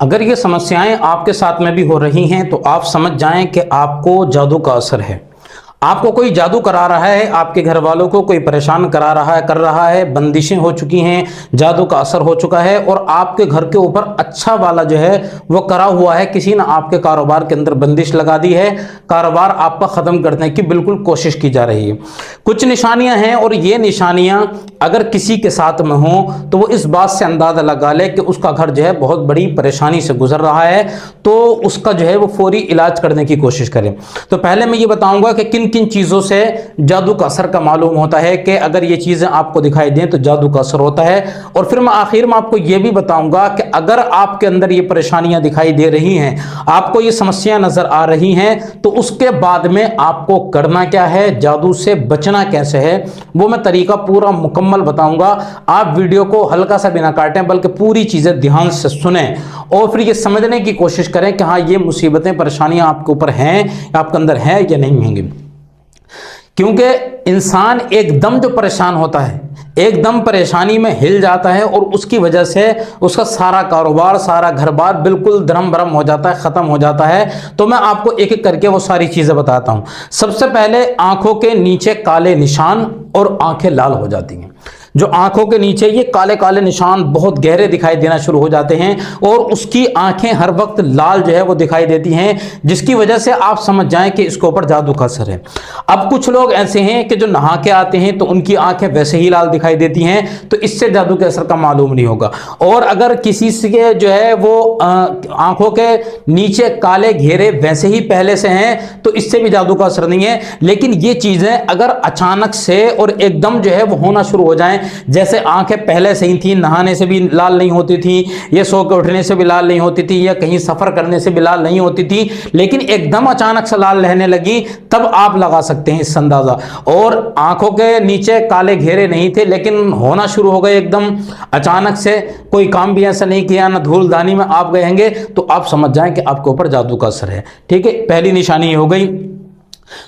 अगर ये समस्याएं आपके साथ में भी हो रही हैं तो आप समझ जाएं कि आपको जादू का असर है। आपको कोई जादू करा रहा है, आपके घर वालों को कोई परेशान करा रहा है, कर रहा है, बंदिशें हो चुकी हैं, जादू का असर हो चुका है और आपके घर के ऊपर अच्छा वाला जो है वो करा हुआ है। किसी ने आपके कारोबार के अंदर बंदिश लगा दी है, कारोबार आपका ख़त्म करने की बिल्कुल कोशिश की जा रही है। कुछ निशानियां हैं और ये निशानियां अगर किसी के साथ में हो तो वो इस बात से अंदाज़ा लगा ले कि उसका घर जो है बहुत बड़ी परेशानी से गुजर रहा है, तो उसका जो है वो फौरी इलाज करने की कोशिश करें। तो पहले मैं ये बताऊंगा कि किन किन चीज़ों से जादू का असर का मालूम होता है कि अगर ये चीज़ें आपको दिखाई दें तो जादू का असर होता है। और फिर मैं आखिर में आपको ये भी बताऊंगा कि अगर आपके अंदर ये परेशानियां दिखाई दे रही हैं, आपको ये समस्याएं नजर आ रही हैं, तो उसके बाद में आपको करना क्या है, जादू से बचना कैसे है, वो मैं तरीका पूरा मुकम्मल बताऊंगा। आप वीडियो को हल्का सा बिना काटें बल्कि पूरी चीज़ें ध्यान से सुने और फिर ये समझने की कोशिश करें कि हाँ ये मुसीबतें परेशानियां आपके ऊपर हैं, आपके अंदर है या नहीं होंगी। क्योंकि इंसान एकदम जो परेशान होता है, एकदम परेशानी में हिल जाता है और उसकी वजह से उसका सारा कारोबार, सारा घर बार बिल्कुल धर्म भरम हो जाता है, ख़त्म हो जाता है। तो मैं आपको एक एक करके वो सारी चीज़ें बताता हूँ। सबसे पहले आंखों के नीचे काले निशान और आंखें लाल हो जाती हैं। जो आंखों के नीचे ये काले काले निशान बहुत गहरे दिखाई देना शुरू हो जाते हैं और उसकी आंखें हर वक्त लाल जो है वो दिखाई देती हैं, जिसकी वजह से आप समझ जाएं कि इसके ऊपर जादू का असर है। अब कुछ लोग ऐसे हैं कि जो नहा के आते हैं तो उनकी आंखें वैसे ही लाल दिखाई देती हैं, तो इससे जादू के असर का मालूम नहीं होगा। और अगर किसी से जो है वो आंखों के नीचे काले घेरे वैसे ही पहले से हैं तो इससे भी जादू का असर नहीं है। लेकिन ये चीजें अगर अचानक से और एकदम जो है वो होना शुरू हो जाए, जैसे आंखें पहले से ही थी, नहाने से भी लाल नहीं होती थी, ये सो के उठने से भी लाल नहीं होती थी, या कहीं सफर करने से भी लाल नहीं होती थी, लेकिन एकदम अचानक से लाल रहने लगी, तब आप लगा सकते हैं इससे अंदाजा। और आंखों के नीचे काले घेरे नहीं थे लेकिन होना शुरू हो गए एकदम अचानक से, कोई काम भी ऐसा नहीं किया, ना धूलदानी में आप गए होंगे, तो आप समझ जाएं कि आपके ऊपर जादू का असर है। ठीक है, पहली निशानी हो गई।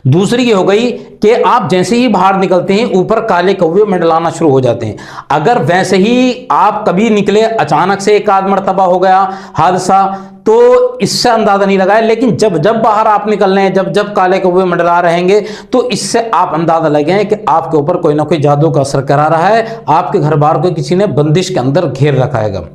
दूसरी ये हो गई कि आप जैसे ही बाहर निकलते हैं ऊपर काले कौवे मंडलाना शुरू हो जाते हैं। अगर वैसे ही आप कभी निकले, अचानक से एक आध मरतबा हो गया हादसा, तो इससे अंदाजा नहीं लगाए, लेकिन जब जब बाहर आप निकल रहे हैं, जब जब काले कौवे मंडरा रहेंगे, तो इससे आप अंदाजा लगाएं कि आपके ऊपर कोई ना कोई जादू का असर करा रहा है, आपके घर बार को किसी ने बंदिश के अंदर घेर रखा है।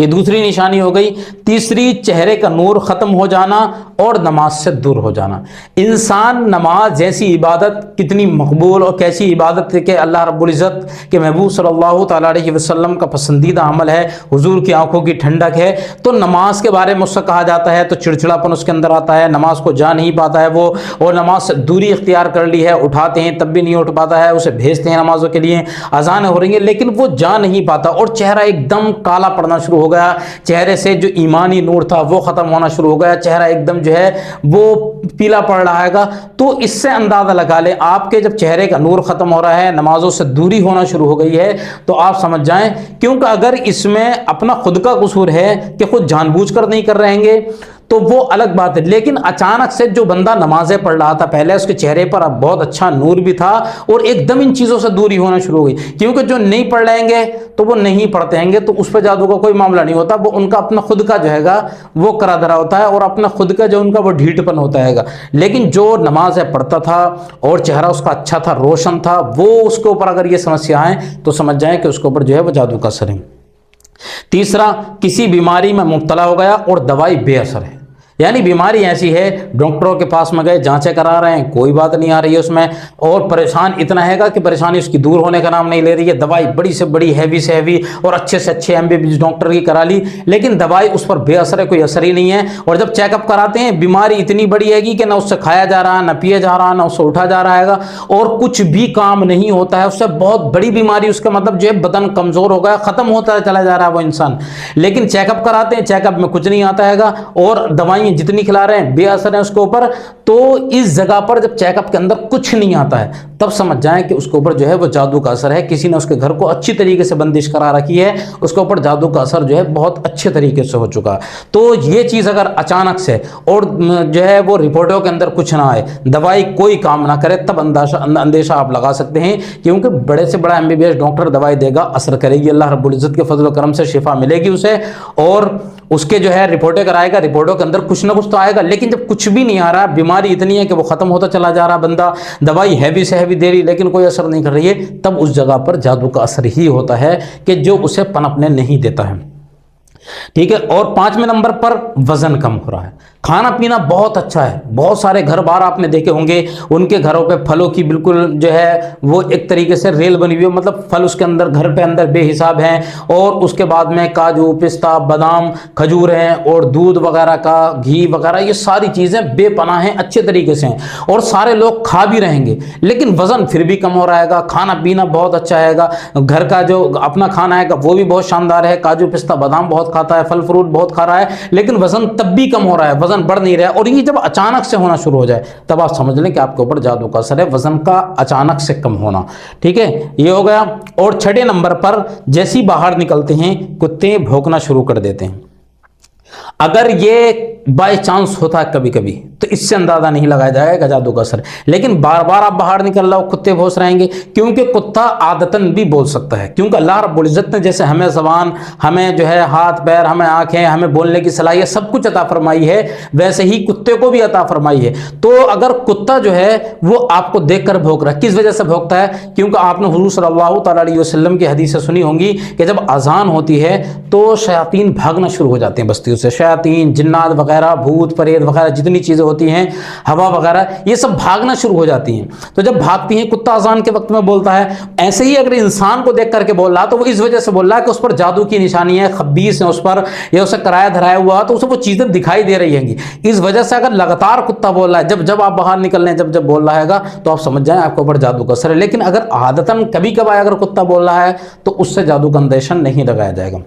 ये दूसरी निशानी हो गई। तीसरी, चेहरे का नूर खत्म हो जाना और नमाज से दूर हो जाना। इंसान, नमाज जैसी इबादत कितनी मकबूल और कैसी इबादत है कि अल्लाह रब्बुल इज़्ज़त के महबूब सल्लल्लाहु तआला अलैहि वसल्लम का पसंदीदा अमल है, हुजूर की आंखों की ठंडक है। तो नमाज के बारे में उससे कहा जाता है तो चिड़चिड़ापन उसके अंदर आता है, नमाज को जा नहीं पाता है वो, और नमाज से दूरी इख्तियार कर ली है, उठाते हैं तब भी नहीं उठ पाता है, उसे भेजते हैं नमाजों के लिए, अजान हो रही है लेकिन वो जा नहीं पाता, और चेहरा एकदम काला पड़ना शुरू हो गया, चेहरे से जो ईमानी नूर था वो खत्म होना शुरू हो गया, चेहरा एकदम जो है वो पीला पड़ रहा है। तो इससे अंदाजा लगा ले, आपके जब चेहरे का नूर खत्म हो रहा है, नमाजों से दूरी होना शुरू हो गई है, तो आप समझ जाएं। क्योंकि अगर इसमें अपना खुद का कसूर है कि खुद जानबूझकर नहीं कर रहेंगे तो वो अलग बात है, लेकिन अचानक से जो बंदा नमाजें पढ़ रहा था पहले, उसके चेहरे पर अब बहुत अच्छा नूर भी था और एकदम इन चीज़ों से दूरी होना शुरू हो गई। क्योंकि जो नहीं पढ़ रहेंगे तो वो नहीं पढ़ते हैंगे, तो उस पर जादू का कोई मामला नहीं होता, वो उनका अपना खुद का जो हैगा वो करा धरा होता है और अपना खुद का जो उनका वो ढीठपन होता हैगा। लेकिन जो नमाजें पढ़ता था और चेहरा उसका अच्छा था, रोशन था, वो उसके ऊपर अगर ये समस्या है तो समझ जाए कि उसके ऊपर जो है वो जादू का असर है। तीसरा, किसी बीमारी में मुब्तला हो गया और दवाई बेअसर है, यानी बीमारी ऐसी है, डॉक्टरों के पास में गए, जांचें करा रहे हैं, कोई बात नहीं आ रही है उसमें, और परेशान इतना हैगा कि परेशानी उसकी दूर होने का नाम नहीं ले रही है। दवाई बड़ी से बड़ी, हैवी से हैवी और अच्छे से अच्छे MBBS डॉक्टर की करा ली, लेकिन दवाई उस पर बेअसर है, कोई असर ही नहीं है। और जब चेकअप कराते हैं, बीमारी इतनी बड़ी हैगी कि ना उससे खाया जा रहा, ना पिया जा रहा, ना उससे उठा जा रहा है और कुछ भी काम नहीं होता है उससे। बहुत बड़ी बीमारी, उसका मतलब जो है बदन कमजोर हो गया, खत्म होता चला जा रहा है वो इंसान। लेकिन चेकअप कराते हैं, चेकअप में कुछ नहीं आता हैगा और दवाई जितनी खिला रहे हैं बेअसर है उसके ऊपर। تو इस जगह पर जब चेकअप के अंदर कुछ नहीं आता है तब समझ जाएं कि उसके ऊपर जो है वो जादू का असर है, किसी ने उसके घर को अच्छी तरीके से बंदिश करा रखी है, उसके ऊपर जादू का असर जो है बहुत अच्छे तरीके से हो चुका है। तो ये चीज़ अगर अचानक से और जो है वो रिपोर्टों के अंदर कुछ ना आए, दवाई कोई काम ना करे, तब अंदेशा आप लगा सकते हैं, क्योंकि बड़े से बड़ा MBBS डॉक्टर दवाई देगा, असर करेगी, अल्लाह रब्बुल इज़्ज़त के फजल करम से शिफा मिलेगी उसे, और उसके जो है रिपोर्टें कराएगा, रिपोर्टों के अंदर कुछ ना कुछ तो आएगा। लेकिन जब कुछ भी नहीं आ रहा, बीमारी इतनी है कि वो ख़त्म होता चला जा रहा बंदा, दवाई हैवी से हैवी दे रही लेकिन कोई असर नहीं कर रही है, तब उस जगह पर जादू का असर ही होता है कि जो उसे पनपने नहीं देता है। ठीक है। और 5वें नंबर पर वजन कम हो रहा है, खाना पीना बहुत अच्छा है। बहुत सारे घर बार आपने देखे होंगे, उनके घरों पे फलों की बिल्कुल जो है वो एक तरीके से रेल बनी हुई है, मतलब फल उसके अंदर घर पे अंदर बेहिसाब हैं, और उसके बाद में काजू, पिस्ता, बादाम, खजूर हैं, और दूध वगैरह का, घी वगैरह, ये सारी चीज़ें बेपनाह हैं, अच्छे तरीके से हैं, और सारे लोग खा भी रहेंगे, लेकिन वज़न फिर भी कम हो रहेगा। खाना पीना बहुत अच्छा आएगा, घर का जो अपना खाना आएगा वो भी बहुत शानदार है, काजू, पिस्ता, बादाम बहुत खाता है, फल फ्रूट बहुत खा रहा है, लेकिन वज़न तब भी कम हो रहा है, वज़न बढ़ नहीं रहा है। और ये जब अचानक से होना शुरू हो जाए तब आप समझ लें कि आपके ऊपर जादू का असर है, वजन का अचानक से कम होना। ठीक है, ये हो गया। और 6वें नंबर पर जैसे ही बाहर निकलते हैं कुत्ते भौंकना शुरू कर देते हैं। अगर ये बाय चांस होता है कभी कभी तो इससे अंदाजा नहीं लगाया जाएगा जादू का असर, लेकिन बार बार आप बाहर निकल रहे हो कुत्ते भौंक रहेंगे, क्योंकि कुत्ता आदतन भी बोल सकता है, क्योंकि अल्लाह रब्बुल इज़्ज़त ने जैसे हमें ज़बान, हमें जो है हाथ पैर, हमें आंखें, हमें बोलने की सलाहियत सब कुछ अता फरमाई है, वैसे ही कुत्ते को भी अता फरमाई है। तो अगर कुत्ता जो है वो आपको देखकर भौंक रहा है, किस वजह से भौंकता है? क्योंकि आपने हुज़ूर सल्लल्लाहु अलैहि वसल्लम की हदीसें सुनी होंगी कि जब अजान होती है तो शयातीन भागना शुरू हो जाते हैं बस्तियों से, शयातीन, जिन्नात वगैरह, भूत प्रेत वगैरह जितनी चीज़ें होती हैं, हवा वगैरह, ये सब भागना शुरू हो जाती हैं। तो जब भागती हैं, कुत्ता अजान के वक्त में बोलता है। ऐसे ही अगर इंसान को देख करके बोल रहा तो वो इस वजह से बोल रहा है कि उस पर जादू की निशानी है, खब्बीस है उस पर, या उसे कराया धराया हुआ, तो उसे वो चीज़ें दिखाई दे रही होंगी। इस वजह से अगर लगातार कुत्ता बोल रहा है, जब जब आप बाहर निकल रहे हैं, जब जब बोल रहा है, तो आप समझ जाएं आपके ऊपर जादू का असर है। लेकिन अगर आदतन कभी कभार अगर कुत्ता बोल रहा है तो उससे जादू का अंदेशा नहीं लगाया जाएगा।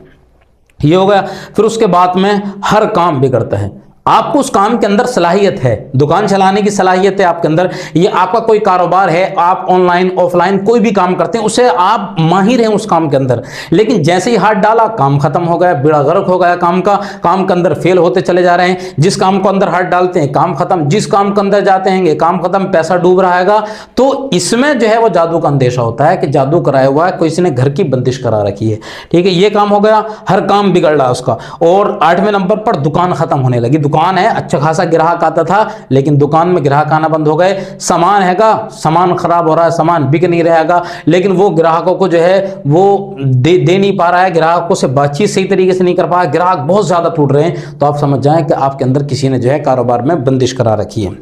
ये हो गया। फिर उसके बाद में हर काम बिगड़ता है। आपको उस काम के अंदर सलाहियत है, दुकान चलाने की सलाहियत है आपके अंदर, ये आपका कोई कारोबार है, आप ऑनलाइन ऑफलाइन कोई भी काम करते हैं, उसे आप माहिर हैं उस काम के अंदर, लेकिन जैसे ही हाथ डाला काम खत्म हो गया, बेड़ा गर्क हो गया काम का, काम के अंदर फेल होते चले जा रहे हैं। जिस काम को अंदर हाथ डालते हैं काम खत्म, जिस काम के अंदर जाते हैं काम खत्म, पैसा डूब रहा है। तो इसमें जो है वो जादू का अंदेशा होता है कि जादू कराया हुआ है, किसी ने घर की बंदिश करा रखी है। ठीक है, ये काम हो गया, हर काम बिगड़ रहा है उसका। और 8वें नंबर पर दुकान खत्म होने लगी। दुकान है, अच्छा खासा ग्राहक आता था, लेकिन दुकान में ग्राहक आना बंद हो गए। सामान हैगा, सामान खराब हो रहा है, सामान बिक नहीं रहेगा, लेकिन वो ग्राहकों को जो है वो दे नहीं पा रहा है, ग्राहकों से बातचीत सही तरीके से नहीं कर पा रहा, ग्राहक बहुत ज्यादा टूट रहे हैं। तो आप समझ जाएं कि आपके अंदर किसी ने जो है कारोबार में बंदिश करा रखी है।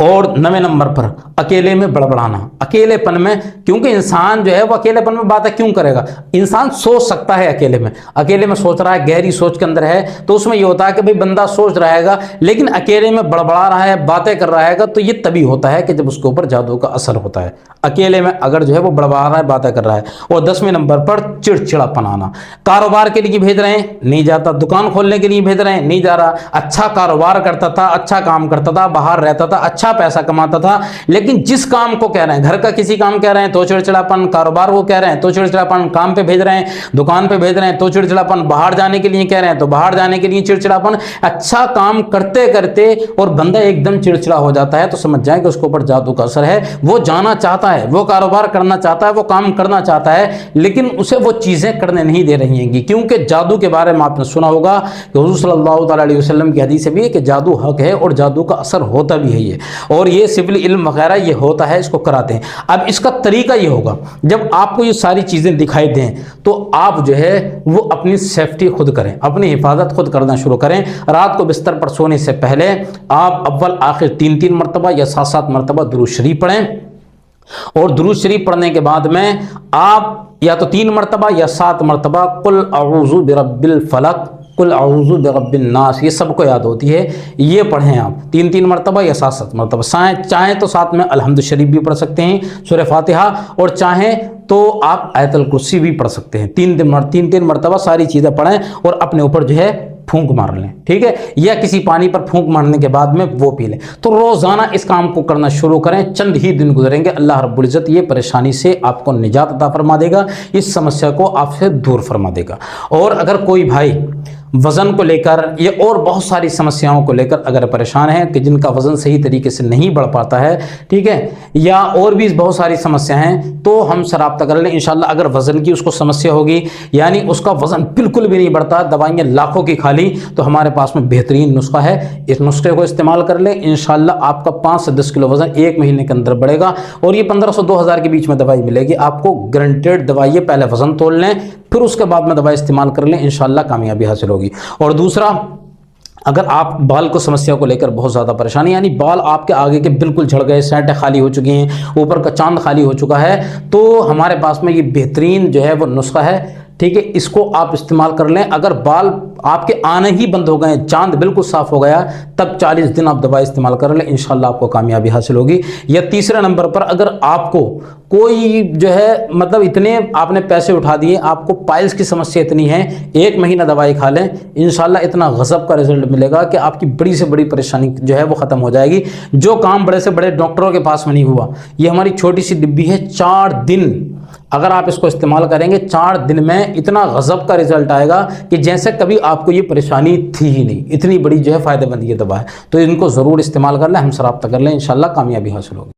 और 9वें नंबर पर अकेले में बड़बड़ाना, अकेलेपन में, क्योंकि इंसान जो है वो अकेलेपन में बातें क्यों करेगा? इंसान सोच सकता है अकेले में सोच रहा है, गहरी सोच के अंदर है, तो उसमें ये होता है कि भाई बंदा सोच रहेगा, लेकिन अकेले में बड़बड़ा रहा है, बातें कर रहा है, तो ये तभी होता है कि जब उसके ऊपर जादू का असर होता है। अकेले में अगर जो है वो बड़बड़ा रहा है, बातें कर रहा है। और 10वें नंबर पर चिड़चिड़ापन आना, कारोबार के लिए भेज रहे हैं नहीं जाता, दुकान खोलने के लिए भेज रहे हैं नहीं जा रहा, अच्छा कारोबार करता था, अच्छा काम करता था, बाहर रहता था, अच्छा पैसा कमाता था, लेकिन जिस काम को कह रहे हैं, घर का किसी काम कह रहे हैं तो चिड़चिड़ापन, कारोबार को कह रहे हैं तो चिड़चिड़ापन, काम पे भेज रहे हैं, दुकान पे भेज रहे हैं तो चिड़चिड़ापन, बाहर जाने के लिए कह रहे हैं तो बाहर जाने के लिए चिड़चिड़ापन। अच्छा काम करते करते और बंदा एकदम चिड़चिड़ा हो जाता है, तो समझ जाए कि उसके ऊपर जादू का असर है। वो जाना चाहता है, वो कारोबार करना चाहता है, वो काम करना चाहता है, लेकिन उसे वो चीजें करने नहीं दे रही हैं, क्योंकि जादू के बारे में आपने सुना होगा कि हुज़ूर सल्लल्लाहु अलैहि वसल्लम की हदीस भी है कि जादू हक है और जादू का असर होता भी है। और ये सिविल इल्म वगैरह ये होता है, इसको कराते हैं। अब इसका तरीका ये होगा, जब आपको ये सारी चीज़ें दिखाई दें तो आप जो है वो अपनी सेफ्टी खुद करें, अपनी हिफाजत खुद करना शुरू करें। रात को बिस्तर पर सोने से पहले आप अव्वल आखिर 3-3 मरतबा या 7-7 मरतबा दुरूद शरीफ पढ़ें, और दुरूद शरीफ पढ़ने के बाद में आप या तो 3 मरतबा या 7 मरतबा कुल अऊज़ु बिरब्बिल फलक, कुल अऊज़ु बिरब्बिन नास, ये सबको याद होती है, ये पढ़ें आप 3-3 मरतबा या 7-7 मरतबा। चाहें तो साथ में अलहम्द शरीफ भी पढ़ सकते हैं, सूरह फातिहा, और चाहें तो आप आयतुल कुर्सी भी पढ़ सकते हैं। 3-3 मरतबा सारी चीज़ें पढ़ें और अपने ऊपर जो है फूंक मार लें, ठीक है, या किसी पानी पर फूंक मारने के बाद में वो पी लें। तो रोज़ाना इस काम को करना शुरू करें, चंद ही दिन गुजरेंगे, अल्लाह रब्बुल इज़्ज़त ये परेशानी से आपको निजात अता फरमा देगा, इस समस्या को आपसे दूर फरमा देगा। और अगर कोई भाई वज़न को लेकर या और बहुत सारी समस्याओं को लेकर अगर परेशान है कि जिनका वज़न सही तरीके से नहीं बढ़ पाता है, ठीक है, या और भी बहुत सारी समस्या हैं, तो हमसे रब्ता कर लें इंशाअल्लाह। अगर वज़न की उसको समस्या होगी, यानी उसका वज़न बिल्कुल भी नहीं बढ़ता, दवाइयाँ लाखों की खा ली, तो हमारे पास में बेहतरीन नुस्खा है, इस नुस्खे को इस्तेमाल कर लें, इंशाअल्लाह आपका 5 से 10 किलो वज़न 1 महीने के अंदर बढ़ेगा। और ये 1500-2000 के बीच में दवाई मिलेगी आपको, गारंटेड दवाई है। पहले वज़न तोल लें, फिर उसके बाद में दवाई इस्तेमाल कर लें, इंशाअल्लाह कामयाबी हासिल होगी। और दूसरा, अगर आप बाल को समस्या को लेकर बहुत ज़्यादा परेशानी, यानी बाल आपके आगे के बिल्कुल झड़ गए, सैंटें खाली हो चुकी हैं, ऊपर का चांद खाली हो चुका है, तो हमारे पास में ये बेहतरीन जो है वो नुस्खा है, ठीक है, इसको आप इस्तेमाल कर लें। अगर बाल आपके आने ही बंद हो गए, चांद बिल्कुल साफ़ हो गया, तब 40 दिन आप दवाई इस्तेमाल कर लें, इंशाल्लाह आपको कामयाबी हासिल होगी। या तीसरे नंबर पर, अगर आपको कोई जो है मतलब इतने आपने पैसे उठा दिए, आपको पाइल्स की समस्या इतनी है, 1 महीना दवाई खा लें, इंशाल्लाह इतना गज़ब का रिजल्ट मिलेगा कि आपकी बड़ी से बड़ी परेशानी जो है वो ख़त्म हो जाएगी। जो काम बड़े से बड़े डॉक्टरों के पास में नहीं हुआ, ये हमारी छोटी सी डिब्बी है, 4 दिन अगर आप इसको इस्तेमाल करेंगे, 4 दिन में इतना गज़ब का रिजल्ट आएगा कि जैसे कभी आपको ये परेशानी थी ही नहीं, इतनी बड़ी जो है फ़ायदेमंद ये दवा है। तो इनको ज़रूर इस्तेमाल कर लें, हमसे रब्ता कर लें, इंशाल्लाह कामयाबी हासिल होगी।